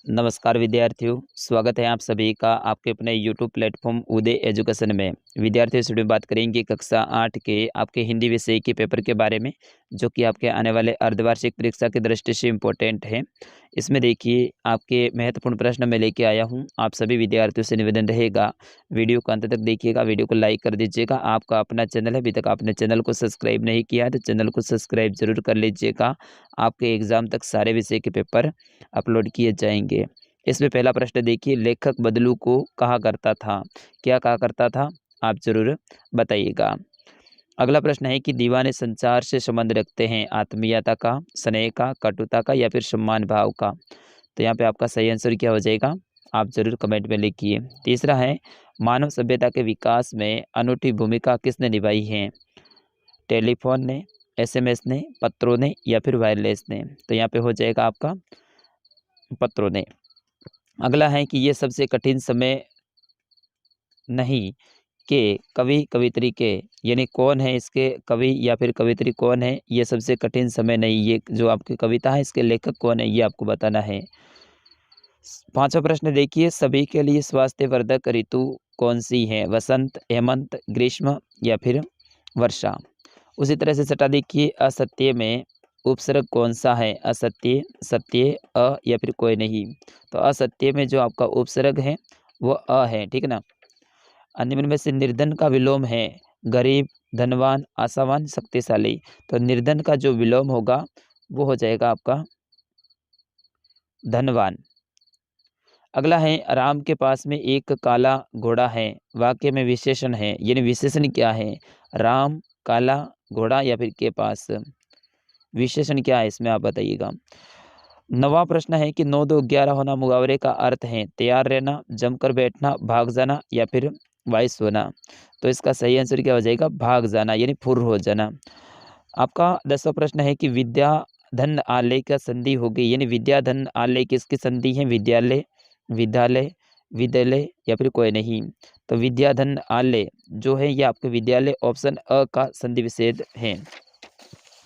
नमस्कार विद्यार्थियों, स्वागत है आप सभी का आपके अपने यूट्यूब प्लेटफॉर्म उदय एजुकेशन में। विद्यार्थियों, इस वीडियो में बात करेंगे कक्षा 8 के आपके हिंदी विषय के पेपर के बारे में, जो कि आपके आने वाले अर्धवार्षिक परीक्षा की दृष्टि से इम्पोर्टेंट है। इसमें देखिए, आपके महत्वपूर्ण प्रश्न मैं लेके आया हूँ। आप सभी विद्यार्थियों से निवेदन रहेगा, वीडियो को अंत तक देखिएगा, वीडियो को लाइक कर दीजिएगा। आपका अपना चैनल है, अभी तक आपने चैनल को सब्सक्राइब नहीं किया है तो चैनल को सब्सक्राइब जरूर कर लीजिएगा। आपके एग्जाम तक सारे विषय के पेपर अपलोड किए जाएंगे। इसमें पहला प्रश्न देखिए, लेखक बदलू को कहा करता था, क्या कहा करता था, आप जरूर बताइएगा। अगला प्रश्न है कि दीवाने संचार से संबंध रखते हैं, आत्मीयता का, स्नेह का, कटुता का या फिर सम्मान भाव का। तो यहाँ पे आपका सही आंसर क्या हो जाएगा, आप जरूर कमेंट में लिखिए। तीसरा है, मानव सभ्यता के विकास में अनूठी भूमिका किसने निभाई है, टेलीफोन ने, एसएमएस ने, पत्रों ने या फिर वायरलेस ने। तो यहाँ पे हो जाएगा आपका पत्रों ने। अगला है कि ये सबसे कठिन समय नहीं के कवि कवित्री के, यानी कौन है इसके कवि या फिर कवित्री कौन है, ये सबसे कठिन समय नहीं, ये जो आपकी कविता है इसके लेखक कौन है, ये आपको बताना है। पांचवा प्रश्न देखिए, सभी के लिए स्वास्थ्यवर्धक ऋतु कौन सी है, वसंत, हेमंत, ग्रीष्म या फिर वर्षा। उसी तरह से छठा देखिए, असत्य में उपसर्ग कौन सा है, असत्य, सत्य, अ या फिर कोई नहीं। तो असत्य में जो आपका उपसर्ग है वो अ है, ठीक है ना। निम्न में से निर्धन का विलोम है, गरीब, धनवान, आशावान, शक्तिशाली। तो निर्धन का जो विलोम होगा वो हो जाएगा आपका धनवान। अगला है, राम के पास में एक काला घोड़ा है, वाक्य में विशेषण है, यानी विशेषण क्या है, राम, काला घोड़ा या फिर के पास, विशेषण क्या है इसमें आप बताइएगा। नवा प्रश्न है कि 9 2 11 होना मुहावरे का अर्थ है, तैयार रहना, जमकर बैठना, भाग जाना या फिर वाइस होना। तो इसका सही आंसर क्या हो जाएगा, भाग जाना, यानी फुर्र हो जाना। आपका 10वां प्रश्न है कि विद्या धन आलय का संधि होगी, यानी विद्या धन आलय किसकी संधि है, विद्यालय, विद्यालय, विद्यालय या फिर कोई नहीं। तो विद्या धन आलय जो है ये आपके विद्यालय, ऑप्शन अ का संधि विच्छेद है।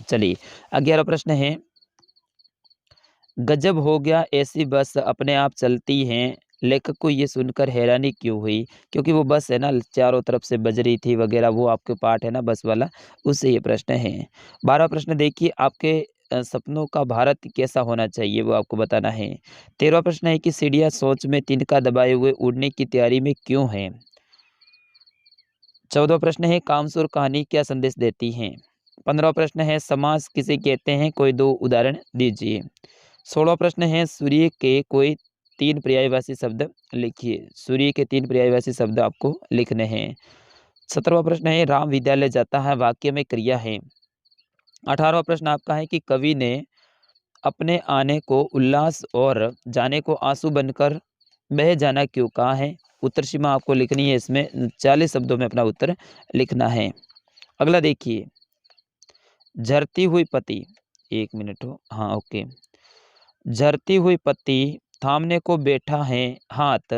चलिए, 11वां प्रश्न है, गजब हो गया, ऐसी बस अपने आप चलती हैं। लेखक को ये सुनकर हैरानी क्यों हुई, क्योंकि वो बस है ना चारों तरफ से बज रही थी वगैरह, वो आपके पार्ट है ना बस वाला, उससे ये प्रश्न है। 12वां प्रश्न देखिए, आपके सपनों का भारत कैसा होना चाहिए, वो आपको बताना है। 13वां प्रश्न है कि सीढ़ियाँ सोच में तिनका दबाए हुए उड़ने की तैयारी में क्यों है। 14वां प्रश्न है, कामसूर कहानी क्या संदेश देती है। 15वां प्रश्न है, समास किसे कहते हैं, कोई 2 उदाहरण दीजिए। 16वां प्रश्न है, सूर्य के कोई 3 पर्यायवाची शब्द लिखिए। सूर्य के 3 पर्यायवाची शब्द आपको लिखने हैं। 17वां प्रश्न है, राम विद्यालय जाता है, वाक्य में क्रिया है। 18वां प्रश्न आपका है कि कवि ने अपने आने को उल्लास और जाने को आंसू बनकर बह जाना क्यों कहा है। उत्तर सीमा आपको लिखनी है, इसमें 40 शब्दों में अपना उत्तर लिखना है। अगला देखिए, झरती हुई पत्ती, 1 मिनट हो, हाँ ओके। झरती हुई पत्ती थामने को बैठा है हाथ,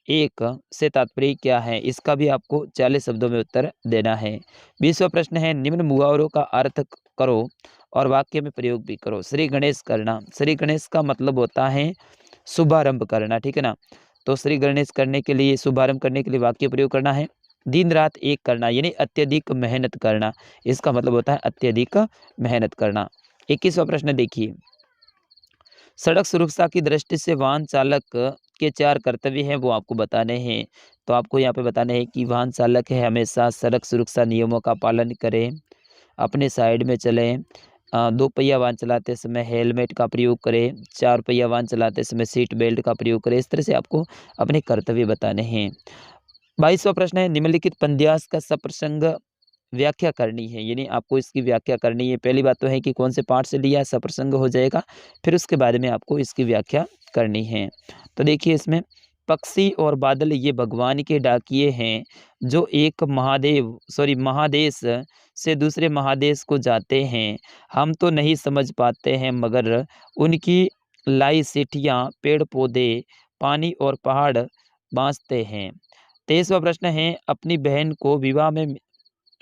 एक से तात्पर्य क्या है, इसका भी आपको 40 शब्दों में उत्तर देना है। 20वां प्रश्न है, निम्न मुहावरों का अर्थ करो और वाक्य में प्रयोग भी करो। श्री गणेश करना, श्री गणेश का मतलब होता है शुभारंभ करना, ठीक है ना। तो श्री गणेश करने के लिए, शुभारंभ करने के लिए वाक्य प्रयोग करना है। दिन रात एक करना, यानी अत्यधिक मेहनत करना, इसका मतलब होता है अत्यधिक मेहनत करना। 21वां प्रश्न देखिए, सड़क सुरक्षा की दृष्टि से वाहन चालक के 4 कर्तव्य हैं, वो आपको बताने हैं। तो आपको यहाँ पे बताने हैं कि वाहन चालक है हमेशा सड़क सुरक्षा नियमों का पालन करें, अपने साइड में चलें, 2 पहिया वाहन चलाते समय हेलमेट का प्रयोग करें, 4 पहिया वाहन चलाते समय सीट बेल्ट का प्रयोग करें। इस तरह से आपको अपने कर्तव्य बताने हैं। 22वां प्रश्न है, निम्नलिखित पद्यांश का सप्रसंग व्याख्या करनी है, यानी आपको इसकी व्याख्या करनी है। पहली बात तो है कि कौन से पाठ से लिया, सप्रसंग हो जाएगा, फिर उसके बाद में आपको इसकी व्याख्या करनी है। तो देखिए, इसमें पक्षी और बादल ये भगवान के डाकिए हैं, जो एक महादेश से दूसरे महादेश को जाते हैं। हम तो नहीं समझ पाते हैं, मगर उनकी लाई सिटियाँ, पेड़ पौधे, पानी और पहाड़ बाँचते हैं। 23वां प्रश्न है, अपनी बहन को विवाह में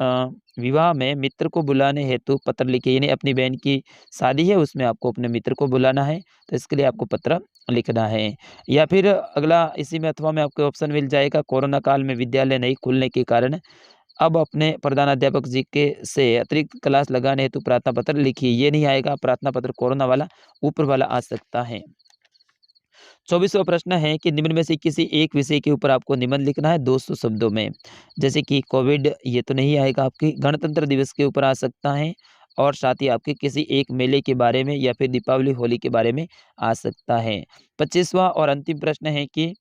विवाह में मित्र को बुलाने हेतु पत्र लिखिए, यानी अपनी बहन की शादी है उसमें आपको अपने मित्र को बुलाना है, तो इसके लिए आपको पत्र लिखना है। या फिर अगला इसी में अथवा में आपको ऑप्शन मिल जाएगा, कोरोना काल में विद्यालय नहीं खुलने के कारण अब अपने प्रधानाध्यापक जी के से अतिरिक्त क्लास लगाने हेतु प्रार्थना पत्र लिखिए। ये नहीं आएगा प्रार्थना पत्र कोरोना वाला, ऊपर वाला आ सकता है। 24वां प्रश्न है कि निम्न में से किसी एक विषय के ऊपर आपको निबंध लिखना है 200 शब्दों में। जैसे कि कोविड, ये तो नहीं आएगा आपकी, गणतंत्र दिवस के ऊपर आ सकता है और साथ ही आपके किसी एक मेले के बारे में या फिर दीपावली, होली के बारे में आ सकता है। 25वां और अंतिम प्रश्न है कि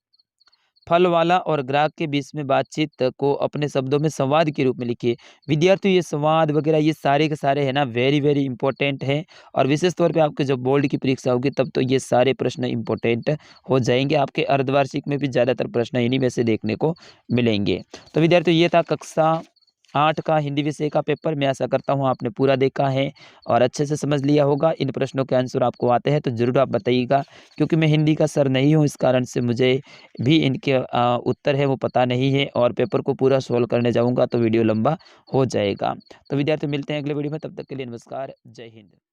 फल वाला और ग्राहक के बीच में बातचीत को अपने शब्दों में संवाद के रूप में लिखिए। विद्यार्थियों, ये संवाद वगैरह ये सारे के सारे है ना वेरी वेरी इंपॉर्टेंट है, और विशेष तौर पे आपके जब बोर्ड की परीक्षा होगी तब तो ये सारे प्रश्न इंपॉर्टेंट हो जाएंगे। आपके अर्धवार्षिक में भी ज़्यादातर प्रश्न इन्हीं में से देखने को मिलेंगे। तो विद्यार्थियों, ये था कक्षा 8 का हिंदी विषय का पेपर। मैं आशा करता हूँ आपने पूरा देखा है और अच्छे से समझ लिया होगा। इन प्रश्नों के आंसर आपको आते हैं तो ज़रूर आप बताइएगा, क्योंकि मैं हिंदी का सर नहीं हूँ, इस कारण से मुझे भी इनके उत्तर है वो पता नहीं है, और पेपर को पूरा सॉल्व करने जाऊँगा तो वीडियो लंबा हो जाएगा। तो विद्यार्थी, मिलते हैं अगले वीडियो में, तब तक के लिए नमस्कार, जय हिंद।